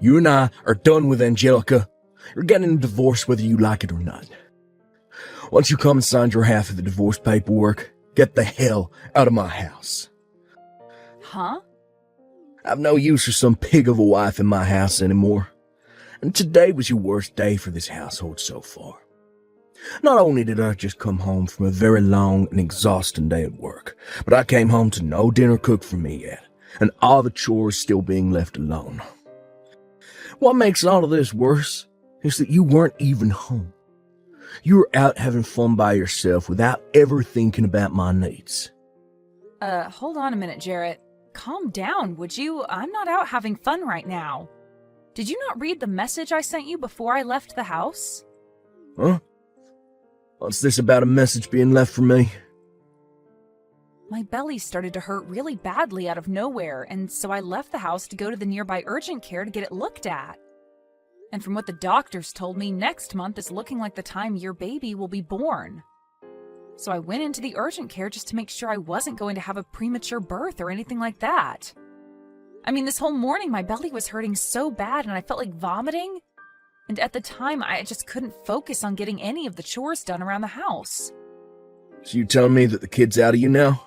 You and I are done with Angelica. You're getting a divorce whether you like it or not. Once you come and sign your half of the divorce paperwork, get the hell out of my house. Huh? I've no use for some pig of a wife in my house anymore. And today was your worst day for this household so far. Not only did I just come home from a very long and exhausting day at work, but I came home to no dinner cooked for me yet, and all the chores still being left alone. What makes all of this worse is that you weren't even home. You were out having fun by yourself without ever thinking about my needs. Hold on a minute, Jarrett. Calm down, would you? I'm not out having fun right now. Did you not read the message I sent you before I left the house? Huh? What's this about a message being left for me? My belly started to hurt really badly out of nowhere, and so I left the house to go to the nearby urgent care to get it looked at. And from what the doctors told me, next month is looking like the time your baby will be born. So I went into the urgent care just to make sure I wasn't going to have a premature birth or anything like that. I mean, this whole morning my belly was hurting so bad and I felt like vomiting. And at the time, I just couldn't focus on getting any of the chores done around the house. So you telling me that the kid's out of you now?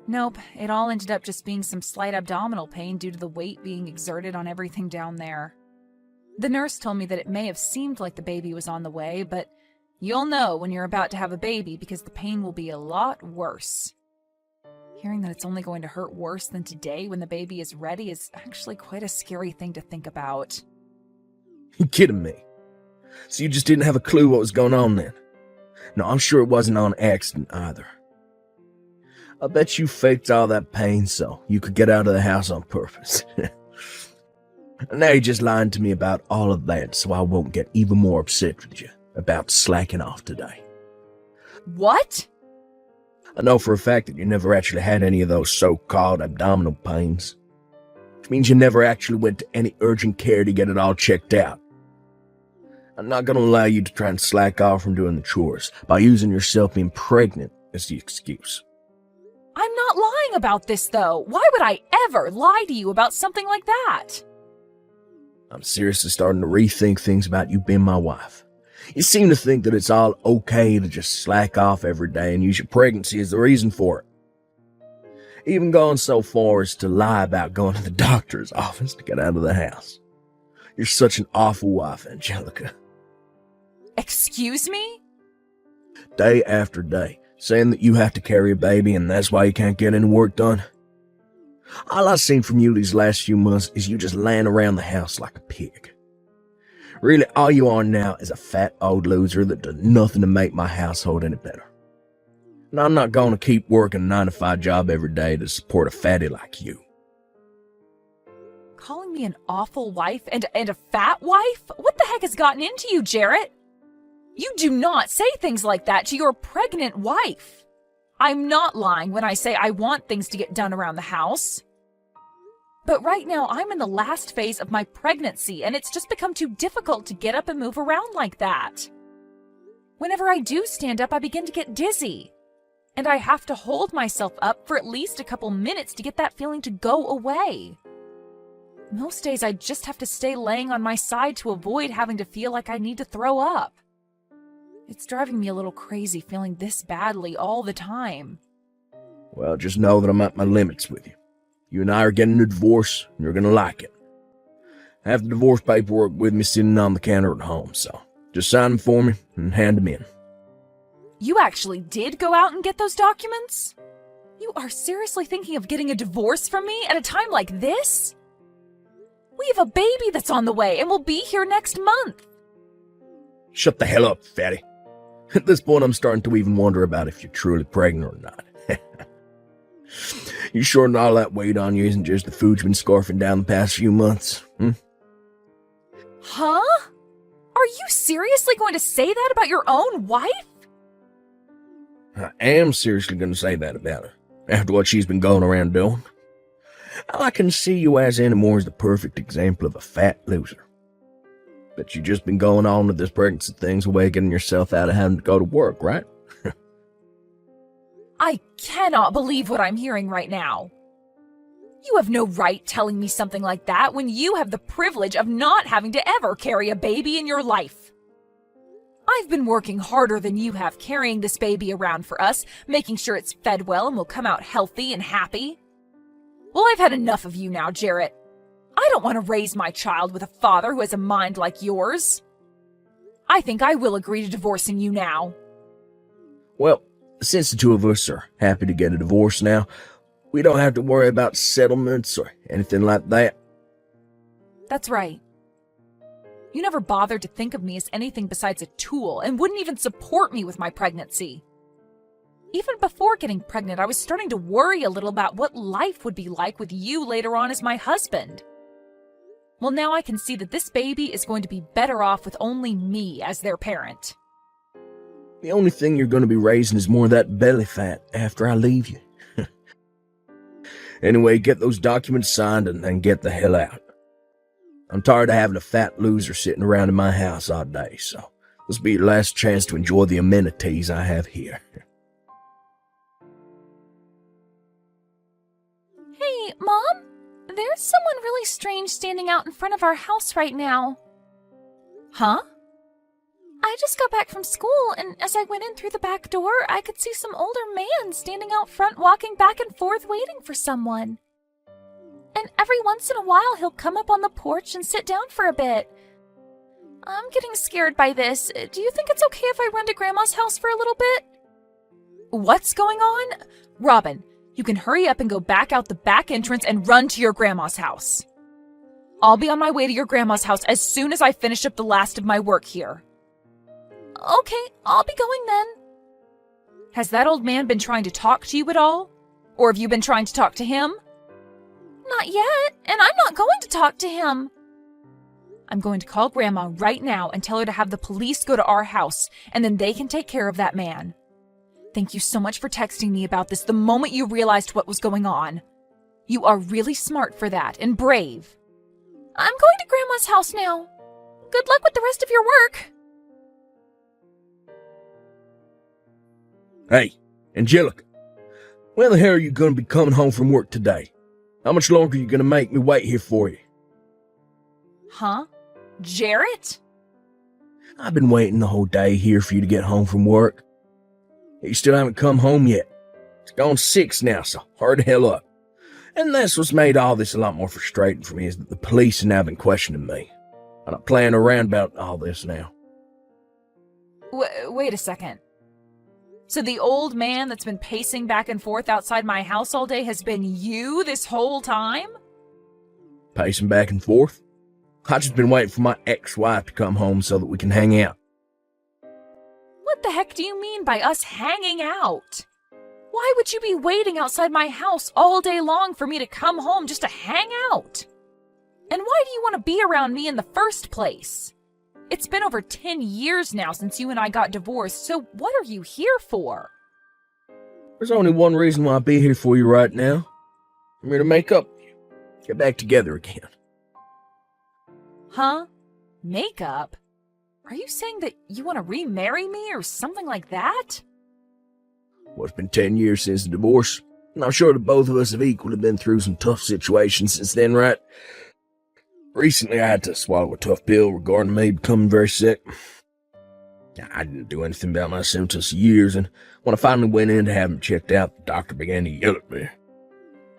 Nope, it all ended up just being some slight abdominal pain due to the weight being exerted on everything down there. The nurse told me that it may have seemed like the baby was on the way, but you'll know when you're about to have a baby because the pain will be a lot worse. Hearing that it's only going to hurt worse than today when the baby is ready is actually quite a scary thing to think about. You kidding me? So you just didn't have a clue what was going on then? No, I'm sure it wasn't on accident either. I bet you faked all that pain so you could get out of the house on purpose. And now you're just lying to me about all of that so I won't get even more upset with you about slacking off today. What? I know for a fact that you never actually had any of those so-called abdominal pains. Which means you never actually went to any urgent care to get it all checked out. I'm not going to allow you to try and slack off from doing the chores by using yourself being pregnant as the excuse. I'm not lying about this, though. Why would I ever lie to you about something like that? I'm seriously starting to rethink things about you being my wife. You seem to think that it's all okay to just slack off every day and use your pregnancy as the reason for it. Even going so far as to lie about going to the doctor's office to get out of the house. You're such an awful wife, Angelica. Excuse me? Day after day, saying that you have to carry a baby and that's why you can't get any work done. All I've seen from you these last few months is you just laying around the house like a pig. Really, all you are now is a fat old loser that does nothing to make my household any better. And I'm not going to keep working a 9-to-5 job every day to support a fatty like you. Calling me an awful wife and a fat wife? What the heck has gotten into you, Jarrett? You do not say things like that to your pregnant wife. I'm not lying when I say I want things to get done around the house. But right now, I'm in the last phase of my pregnancy, and it's just become too difficult to get up and move around like that. Whenever I do stand up, I begin to get dizzy. And I have to hold myself up for at least a couple minutes to get that feeling to go away. Most days, I just have to stay laying on my side to avoid having to feel like I need to throw up. It's driving me a little crazy feeling this badly all the time. Well, just know that I'm at my limits with you. You and I are getting a divorce, and you're going to like it. I have the divorce paperwork with me sitting on the counter at home, so just sign them for me and hand them in. You actually did go out and get those documents? You are seriously thinking of getting a divorce from me at a time like this? We have a baby that's on the way and will be here next month. Shut the hell up, fatty. At this point, I'm starting to even wonder about if you're truly pregnant or not. You sure that all that weight on you isn't just the food you've been scarfing down the past few months? Huh? Are you seriously going to say that about your own wife? I am seriously going to say that about her, after what she's been going around doing. All I can see you as anymore is the perfect example of a fat loser. But you've just been going on with this pregnancy thing's way getting yourself out of having to go to work, right? I cannot believe what I'm hearing right now. You have no right telling me something like that when you have the privilege of not having to ever carry a baby in your life. I've been working harder than you have carrying this baby around for us, making sure it's fed well and will come out healthy and happy. Well, I've had enough of you now, Jarrett. I don't want to raise my child with a father who has a mind like yours. I think I will agree to divorcing you now. Well, since the two of us are happy to get a divorce now, we don't have to worry about settlements or anything like that. That's right. You never bothered to think of me as anything besides a tool and wouldn't even support me with my pregnancy. Even before getting pregnant, I was starting to worry a little about what life would be like with you later on as my husband. Well, now I can see that this baby is going to be better off with only me as their parent. The only thing you're going to be raising is more of that belly fat after I leave you. Anyway, get those documents signed and get the hell out. I'm tired of having a fat loser sitting around in my house all day, so this will be your last chance to enjoy the amenities I have here. Hey, Mom? There's someone really strange standing out in front of our house right now. Huh? I just got back from school, and as I went in through the back door, I could see some older man standing out front walking back and forth waiting for someone. And every once in a while, he'll come up on the porch and sit down for a bit. I'm getting scared by this. Do you think it's okay if I run to Grandma's house for a little bit? What's going on? Robin, you can hurry up and go back out the back entrance and run to your Grandma's house. I'll be on my way to your Grandma's house as soon as I finish up the last of my work here. Okay, I'll be going then. Has that old man been trying to talk to you at all? Or have you been trying to talk to him? Not yet, and I'm not going to talk to him. I'm going to call Grandma right now and tell her to have the police go to our house, and then they can take care of that man. Thank you so much for texting me about this the moment you realized what was going on. You are really smart for that and brave. I'm going to Grandma's house now. Good luck with the rest of your work. Hey, Angelica, when the hell are you going to be coming home from work today? How much longer are you going to make me wait here for you? Huh? Jarrett? I've been waiting the whole day here for you to get home from work. You still haven't come home yet. It's gone 6 now, so hurry the hell up. And that's what's made all this a lot more frustrating for me is that the police have now been questioning me. I'm not playing around about all this now. Wait a second. So the old man that's been pacing back and forth outside my house all day has been you this whole time? Pacing back and forth? I've just been waiting for my ex-wife to come home so that we can hang out. What the heck do you mean by us hanging out? Why would you be waiting outside my house all day long for me to come home just to hang out? And why do you want to be around me in the first place? It's been over 10 years now since you and I got divorced, so what are you here for? There's only one reason why I'll be here for you right now. I'm here to make up with you. Get back together again. Huh? Makeup? Are you saying that you want to remarry me or something like that? Well, it's been 10 years since the divorce, and I'm sure that both of us have equally been through some tough situations since then, right? Recently, I had to swallow a tough pill regarding me becoming very sick. I didn't do anything about my symptoms for years, and when I finally went in to have them checked out, the doctor began to yell at me.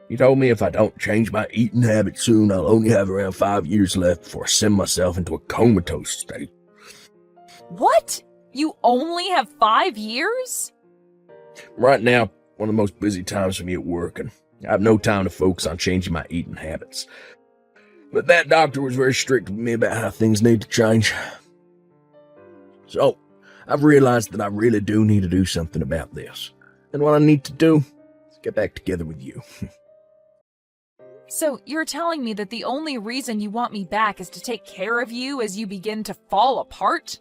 He told me if I don't change my eating habits soon, I'll only have around 5 years left before I send myself into a comatose state. What? You only have 5 years? Right now, one of the most busy times for me at work, and I have no time to focus on changing my eating habits. But that doctor was very strict with me about how things need to change. So, I've realized that I really do need to do something about this. And what I need to do is get back together with you. So you're telling me that the only reason you want me back is to take care of you as you begin to fall apart?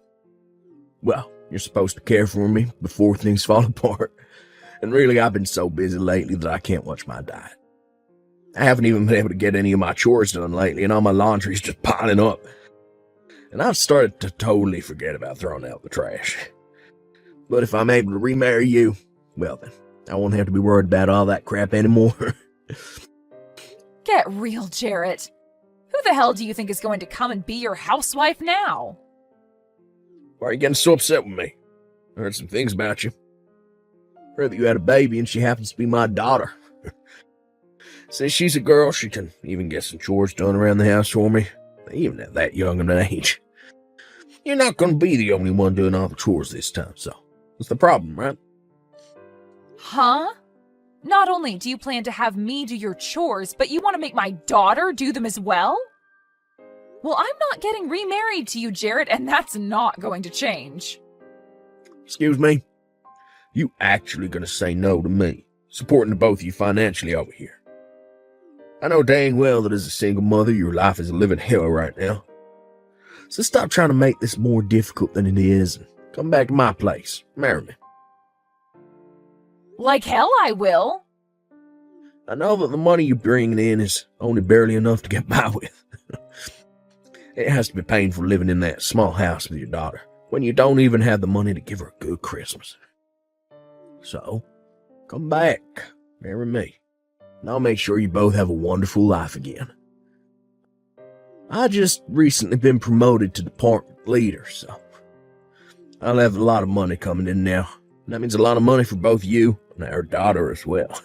Well, you're supposed to care for me before things fall apart. And really, I've been so busy lately that I can't watch my diet. I haven't even been able to get any of my chores done lately, and all my laundry's just piling up. And I've started to totally forget about throwing out the trash. But if I'm able to remarry you, well then, I won't have to be worried about all that crap anymore. Get real, Jarrett. Who the hell do you think is going to come and be your housewife now? Why are you getting so upset with me? I heard some things about you. Heard that you had a baby and she happens to be my daughter. Since she's a girl, she can even get some chores done around the house for me, even at that young an age. You're not going to be the only one doing all the chores this time, so what's the problem, right? Huh? Not only do you plan to have me do your chores, but you want to make my daughter do them as well? Well, I'm not getting remarried to you, Jarrett, and that's not going to change. Excuse me? You actually going to say no to me, supporting the both of you financially over here? I know dang well that as a single mother, your life is a living hell right now. So stop trying to make this more difficult than it is and come back to my place. Marry me. Like hell I will. I know that the money you're bringing in is only barely enough to get by with. It has to be painful living in that small house with your daughter when you don't even have the money to give her a good Christmas. So, come back, marry me, and I'll make sure you both have a wonderful life again. I just recently been promoted to department leader, so I'll have a lot of money coming in now. And that means a lot of money for both you and our daughter as well.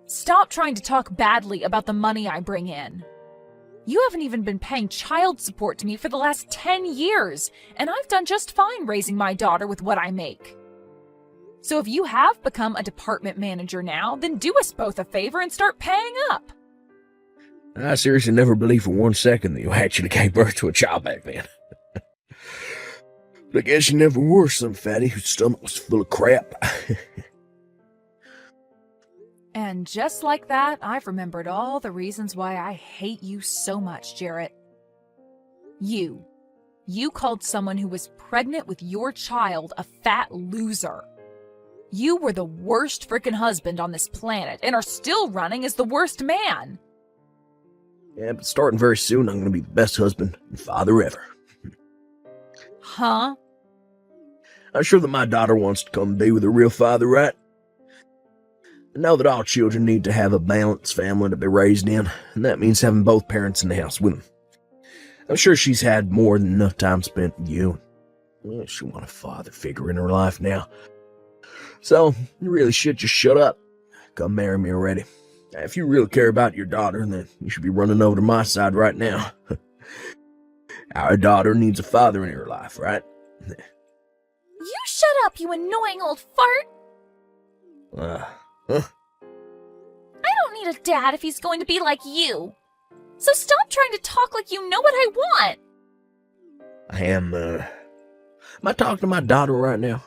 Stop trying to talk badly about the money I bring in. You haven't even been paying child support to me for the last 10 years, and I've done just fine raising my daughter with what I make. So if you have become a department manager now, then do us both a favor and start paying up. I seriously never believed for 1 second that you actually gave birth to a child back then. But I guess you never were some fatty whose stomach was full of crap. And just like that, I've remembered all the reasons why I hate you so much, Jarrett. You called someone who was pregnant with your child a fat loser. You were the worst frickin' husband on this planet and are still running as the worst man. Yeah, but starting very soon, I'm going to be the best husband and father ever. Huh? I'm sure that my daughter wants to come be with a real father, right? I know that all children need to have a balanced family to be raised in, and that means having both parents in the house with them. I'm sure she's had more than enough time spent with you. Well, she wants a father figure in her life now. So, you really should just shut up. Come marry me already. If you really care about your daughter, then you should be running over to my side right now. Our daughter needs a father in her life, right? You shut up, you annoying old fart! Huh? I don't need a dad if he's going to be like you. So stop trying to talk like you know what I want. Am I talking to my daughter right now?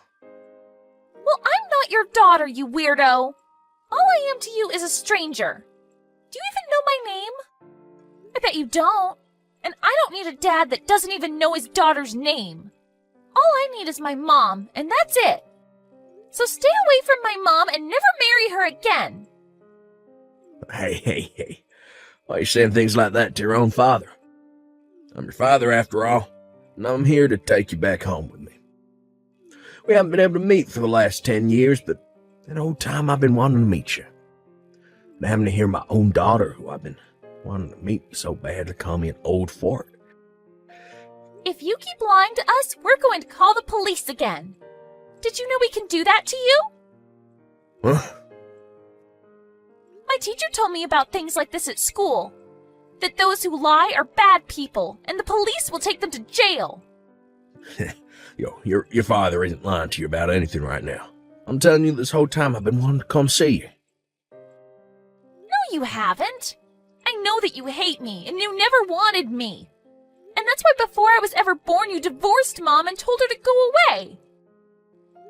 Well, I'm not your daughter, you weirdo. All I am to you is a stranger. Do you even know my name? I bet you don't. And I don't need a dad that doesn't even know his daughter's name. All I need is my mom, and that's it. So stay away from my mom and never marry her again. Hey. Why are you saying things like that to your own father? I'm your father after all, and I'm here to take you back home with me. We haven't been able to meet for the last 10 years, but that whole time I've been wanting to meet you. And having to hear my own daughter, who I've been wanting to meet so bad, to call me an old fart. If you keep lying to us, we're going to call the police again. Did you know we can do that to you? Huh? My teacher told me about things like this at school. That those who lie are bad people, and the police will take them to jail. Your father isn't lying to you about anything right now. I'm telling you, this whole time I've been wanting to come see you. No, you haven't. I know that you hate me, and you never wanted me. And that's why before I was ever born, you divorced Mom and told her to go away.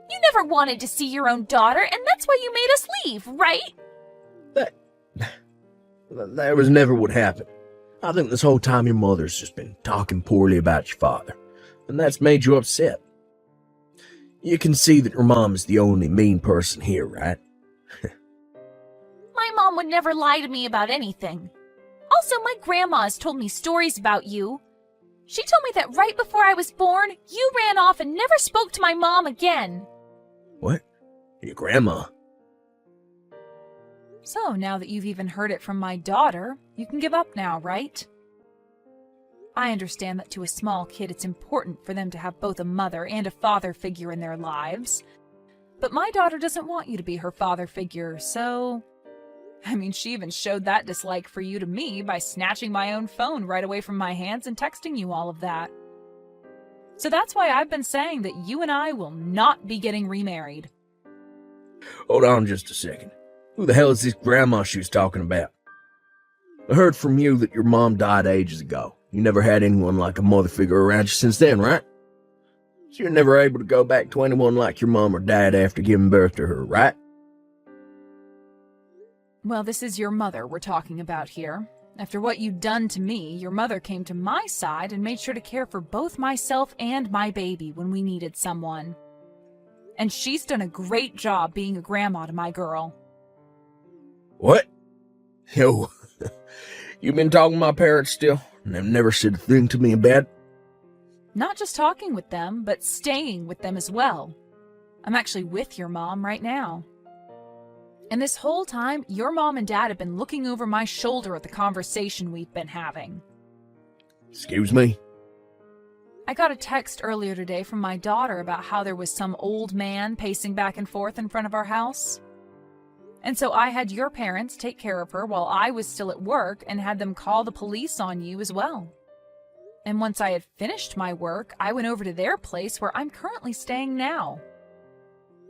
You never wanted to see your own daughter, and that's why you made us leave, right? That was never what happened. I think this whole time your mother's just been talking poorly about your father, and that's made you upset. You can see that your mom is the only mean person here, right? My mom would never lie to me about anything. Also, my grandma has told me stories about you. She told me that right before I was born, you ran off and never spoke to my mom again. What? Your grandma? So now that you've even heard it from my daughter, you can give up now, right? I understand that to a small kid it's important for them to have both a mother and a father figure in their lives. But my daughter doesn't want you to be her father figure, so... I mean, she even showed that dislike for you to me by snatching my own phone right away from my hands and texting you all of that. So that's why I've been saying that you and I will not be getting remarried. Hold on just a second. Who the hell is this grandma she was talking about? I heard from you that your mom died ages ago. You never had anyone like a mother figure around you since then, right? So you're never able to go back to anyone like your mom or dad after giving birth to her, right? Well, this is your mother we're talking about here. After what you'd done to me, your mother came to my side and made sure to care for both myself and my baby when we needed someone. And she's done a great job being a grandma to my girl. What? Yo, you been talking to my parents still? And they've never said a thing to me about it? Not just talking with them, but staying with them as well. I'm actually with your mom right now. And this whole time, your mom and dad have been looking over my shoulder at the conversation we've been having. Excuse me? I got a text earlier today from my daughter about how there was some old man pacing back and forth in front of our house. And so I had your parents take care of her while I was still at work and had them call the police on you as well. And once I had finished my work, I went over to their place where I'm currently staying now.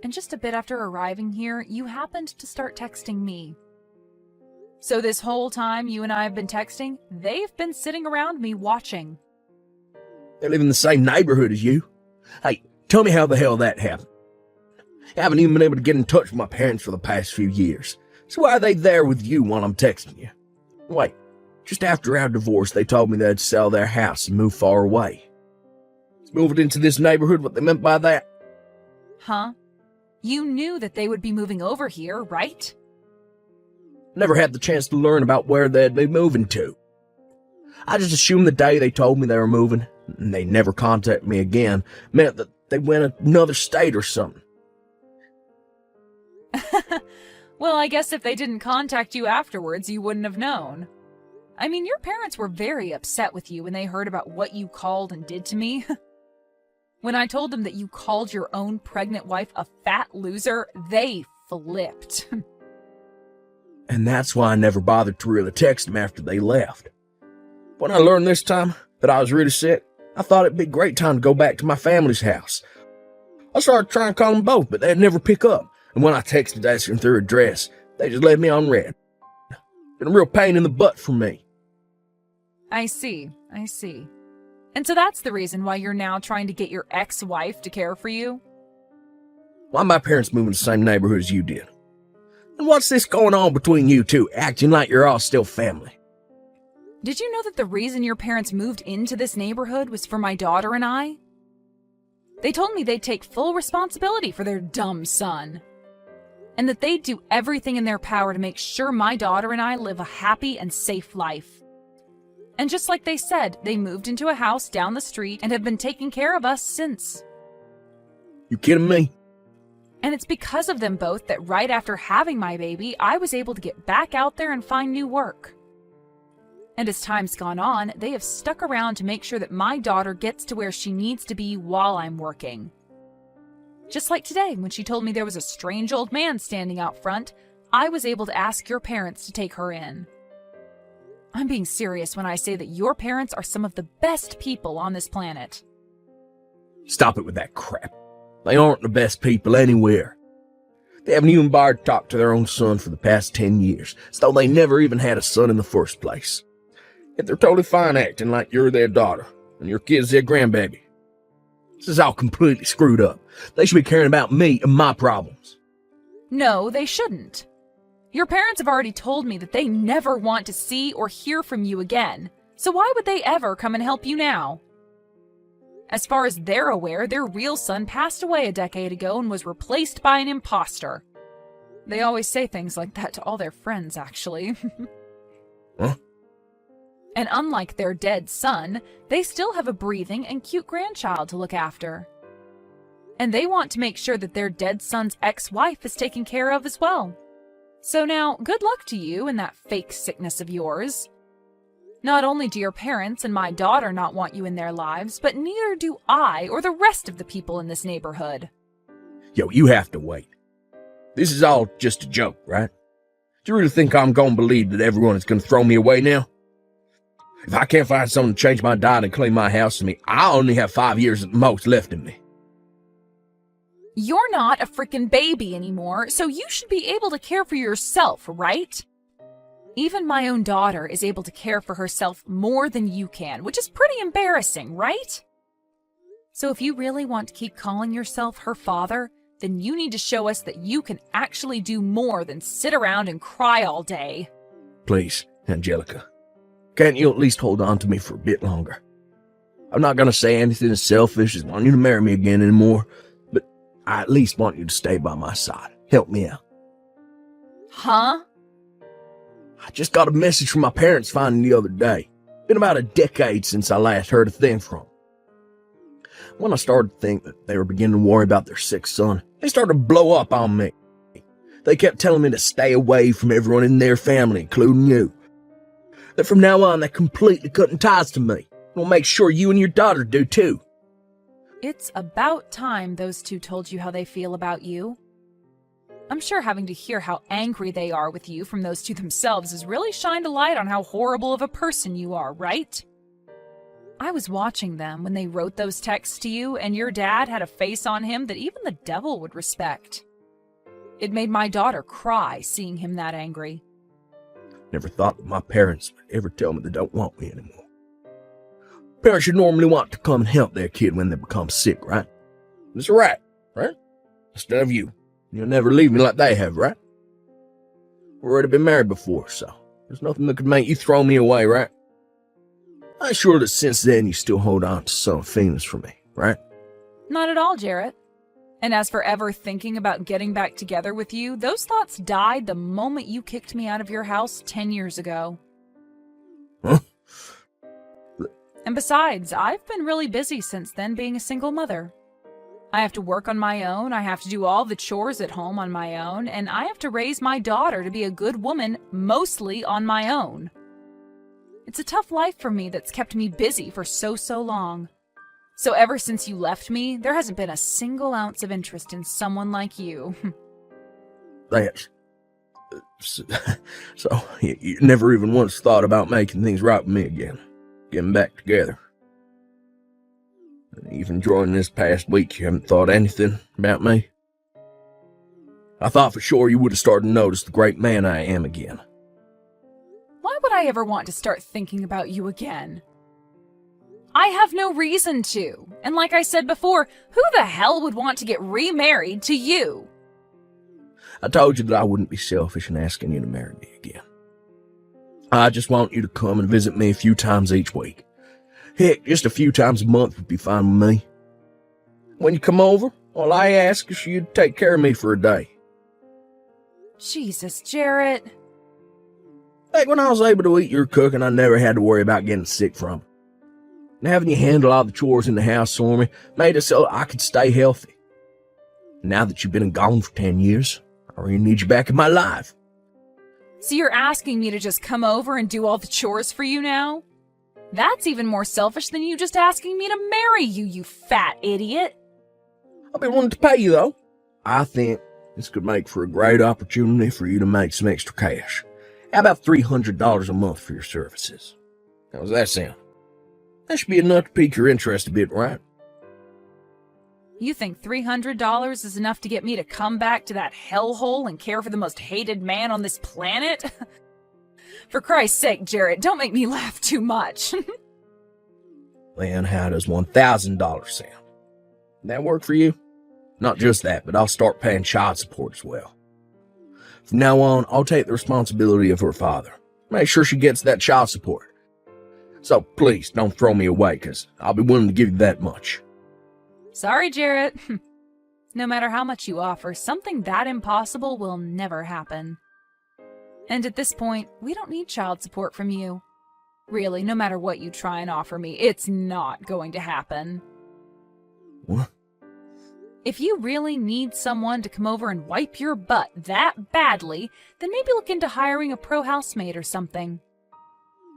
And just a bit after arriving here, you happened to start texting me. So this whole time you and I have been texting, they've been sitting around me watching. They live in the same neighborhood as you. Hey, tell me how the hell that happened. I haven't even been able to get in touch with my parents for the past few years. So why are they there with you while I'm texting you? Wait, just after our divorce, they told me they'd sell their house and move far away. Is moving into this neighborhood what they meant by that? Huh? You knew that they would be moving over here, right? Never had the chance to learn about where they'd be moving to. I just assumed the day they told me they were moving, and they never contacted me again, meant that they went another state or something. Well, I guess if they didn't contact you afterwards, you wouldn't have known. I mean, your parents were very upset with you when they heard about what you called and did to me. When I told them that you called your own pregnant wife a fat loser, they flipped. And that's why I never bothered to really text them after they left. When I learned this time that I was really sick, I thought it'd be a great time to go back to my family's house. I started trying to call them both, but they'd never pick up. And when I texted asking their address, they just left me on red. Been a real pain in the butt for me. I see. And so that's the reason why you're now trying to get your ex-wife to care for you? Why my parents moved in the same neighborhood as you did? And what's this going on between you two, acting like you're all still family? Did you know that the reason your parents moved into this neighborhood was for my daughter and I? They told me they'd take full responsibility for their dumb son. And that they'd do everything in their power to make sure my daughter and I live a happy and safe life. And just like they said, they moved into a house down the street and have been taking care of us since. You kidding me? And it's because of them both that right after having my baby, I was able to get back out there and find new work. And as time's gone on, they have stuck around to make sure that my daughter gets to where she needs to be while I'm working. Just like today, when she told me there was a strange old man standing out front, I was able to ask your parents to take her in. I'm being serious when I say that your parents are some of the best people on this planet. Stop it with that crap. They aren't the best people anywhere. They haven't even bothered to talk to their own son for the past 10 years, as though they never even had a son in the first place. Yet they're totally fine acting like you're their daughter, and your kid's their grandbaby. This is all completely screwed up. They should be caring about me and my problems. No, they shouldn't. Your parents have already told me that they never want to see or hear from you again, so why would they ever come and help you now? As far as they're aware, their real son passed away a decade ago and was replaced by an imposter. They always say things like that to all their friends, actually. Huh? And unlike their dead son, they still have a breathing and cute grandchild to look after. And they want to make sure that their dead son's ex-wife is taken care of as well. So now, good luck to you and that fake sickness of yours. Not only do your parents and my daughter not want you in their lives, but neither do I or the rest of the people in this neighborhood. Yo, you have to wait. This is all just a joke, right? Do you really think I'm gonna believe that everyone is gonna throw me away now? If I can't find someone to change my diet and clean my house to me, I only have 5 years at the most left in me. You're not a freaking baby anymore, so you should be able to care for yourself, right? Even my own daughter is able to care for herself more than you can, which is pretty embarrassing, right? So if you really want to keep calling yourself her father, then you need to show us that you can actually do more than sit around and cry all day. Please, Angelica, can't you at least hold on to me for a bit longer? I'm not gonna say anything as selfish as wanting you to marry me again anymore, but I at least want you to stay by my side. Help me out. Huh? I just got a message from my parents finding the other day. Been about a decade since I last heard a thing from them. When I started to think that they were beginning to worry about their sick son, they started to blow up on me. They kept telling me to stay away from everyone in their family, including you. That from now on, they're completely cutting ties to me. We'll make sure you and your daughter do too. It's about time those two told you how they feel about you. I'm sure having to hear how angry they are with you from those two themselves has really shined a light on how horrible of a person you are, right? I was watching them when they wrote those texts to you, and your dad had a face on him that even the devil would respect. It made my daughter cry seeing him that angry. Never thought that my parents would ever tell me they don't want me anymore. Parents should normally want to come and help their kid when they become sick, right? It's right, right? Instead of you. You'll never leave me like they have, right? We've already been married before, so there's nothing that could make you throw me away, right? I'm sure that since then you still hold on to some feelings for me, right? Not at all, Jarrett. And as for ever thinking about getting back together with you, those thoughts died the moment you kicked me out of your house 10 years ago. Huh? And besides, I've been really busy since then being a single mother. I have to work on my own, I have to do all the chores at home on my own, and I have to raise my daughter to be a good woman mostly on my own. It's a tough life for me that's kept me busy for so long. So ever since you left me, there hasn't been a single ounce of interest in someone like you. That's... So, you never even once thought about making things right with me again. Getting back together. Even during this past week, you haven't thought anything about me? I thought for sure you would have started to notice the great man I am again. Why would I ever want to start thinking about you again? I have no reason to. And like I said before, who the hell would want to get remarried to you? I told you that I wouldn't be selfish in asking you to marry me again. I just want you to come and visit me a few times each week. Heck, just a few times a month would be fine with me. When you come over, all I ask is you to take care of me for a day. Jesus, Jarrett. Back when I was able to eat your cooking, I never had to worry about getting sick from it. And having you handle all the chores in the house for me made it so I could stay healthy. Now that you've been gone for 10 years, I really need you back in my life. So you're asking me to just come over and do all the chores for you now? That's even more selfish than you just asking me to marry you, you fat idiot. I'll be willing to pay you, though. I think this could make for a great opportunity for you to make some extra cash. How about $300 a month for your services? How does that sound? That should be enough to pique your interest a bit, right? You think $300 is enough to get me to come back to that hellhole and care for the most hated man on this planet? For Christ's sake, Jarrett, don't make me laugh too much. Then how does $1,000 sound? That work for you? Not just that, but I'll start paying child support as well. From now on, I'll take the responsibility of her father. Make sure she gets that child support. So please, don't throw me away, because I'll be willing to give you that much. Sorry, Jarrett. No matter how much you offer, something that impossible will never happen. And at this point, we don't need child support from you. Really, no matter what you try and offer me, it's not going to happen. What? If you really need someone to come over and wipe your butt that badly, then maybe look into hiring a pro housemaid or something.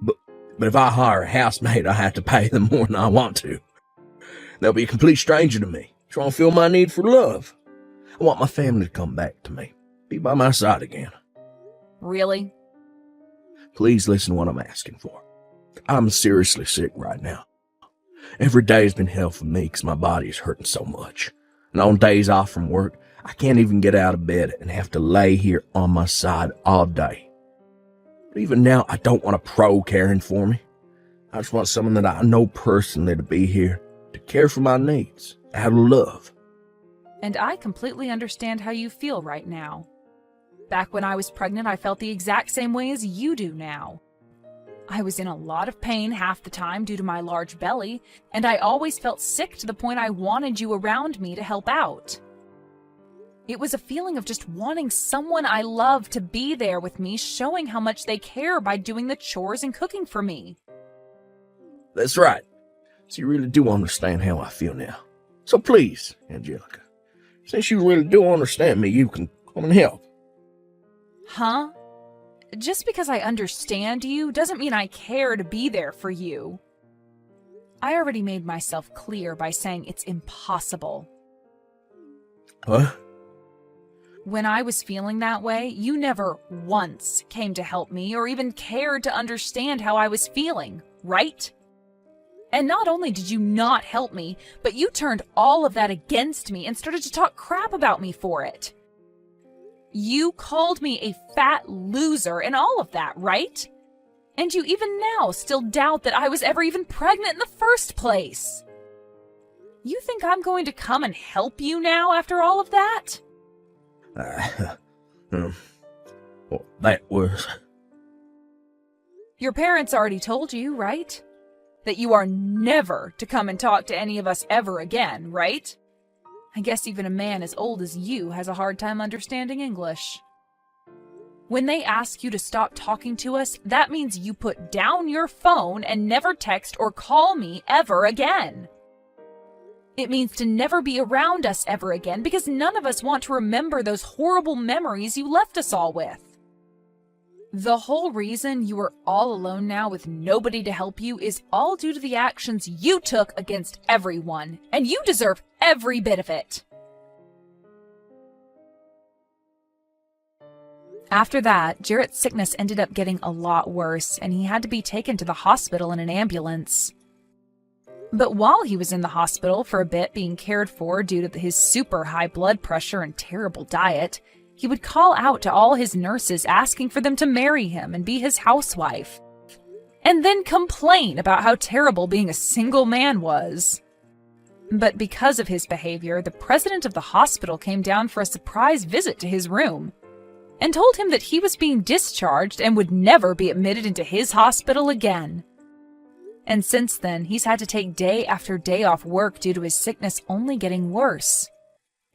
But if I hire a housemaid, I have to pay them more than I want to. They'll be a complete stranger to me, trying to fill my need for love. I want my family to come back to me, be by my side again. Really? Please listen to what I'm asking for. I'm seriously sick right now. Every day has been hell for me because my body is hurting so much. And on days off from work, I can't even get out of bed and have to lay here on my side all day. But even now, I don't want a pro caring for me. I just want someone that I know personally to be here, to care for my needs, out of love. And I completely understand how you feel right now. Back when I was pregnant, I felt the exact same way as you do now. I was in a lot of pain half the time due to my large belly, and I always felt sick to the point I wanted you around me to help out. It was a feeling of just wanting someone I love to be there with me, showing how much they care by doing the chores and cooking for me. That's right. So you really do understand how I feel now. So please, Angelica, since you really do understand me, you can come and help. Huh? Just because I understand you doesn't mean I care to be there for you. I already made myself clear by saying it's impossible. What? When I was feeling that way, you never once came to help me or even cared to understand how I was feeling, right? And not only did you not help me, but you turned all of that against me and started to talk crap about me for it. You called me a fat loser and all of that, right? And you even now still doubt that I was ever even pregnant in the first place. You think I'm going to come and help you now after all of that? Well, that was... Your parents already told you, right? That you are never to come and talk to any of us ever again, right? I guess even a man as old as you has a hard time understanding English. When they ask you to stop talking to us, that means you put down your phone and never text or call me ever again. It means to never be around us ever again because none of us want to remember those horrible memories you left us all with. The whole reason you are all alone now with nobody to help you is all due to the actions you took against everyone, and you deserve every bit of it. After that, Jarrett's sickness ended up getting a lot worse, and he had to be taken to the hospital in an ambulance. But while he was in the hospital for a bit being cared for due to his super high blood pressure and terrible diet, he would call out to all his nurses asking for them to marry him and be his housewife, and then complain about how terrible being a single man was. But because of his behavior, the president of the hospital came down for a surprise visit to his room and told him that he was being discharged and would never be admitted into his hospital again. And since then, he's had to take day after day off work due to his sickness only getting worse.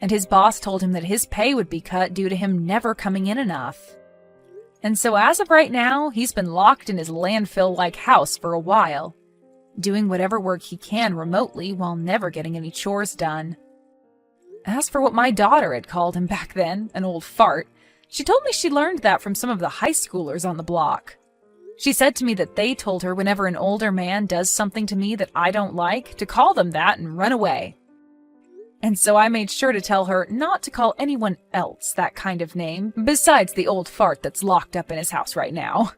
And his boss told him that his pay would be cut due to him never coming in enough. And so as of right now, he's been locked in his landfill-like house for a while, doing whatever work he can remotely while never getting any chores done. As for what my daughter had called him back then, an old fart, she told me she learned that from some of the high schoolers on the block. She said to me that they told her whenever an older man does something to me that I don't like, to call them that and run away. And so I made sure to tell her not to call anyone else that kind of name, besides the old fart that's locked up in his house right now.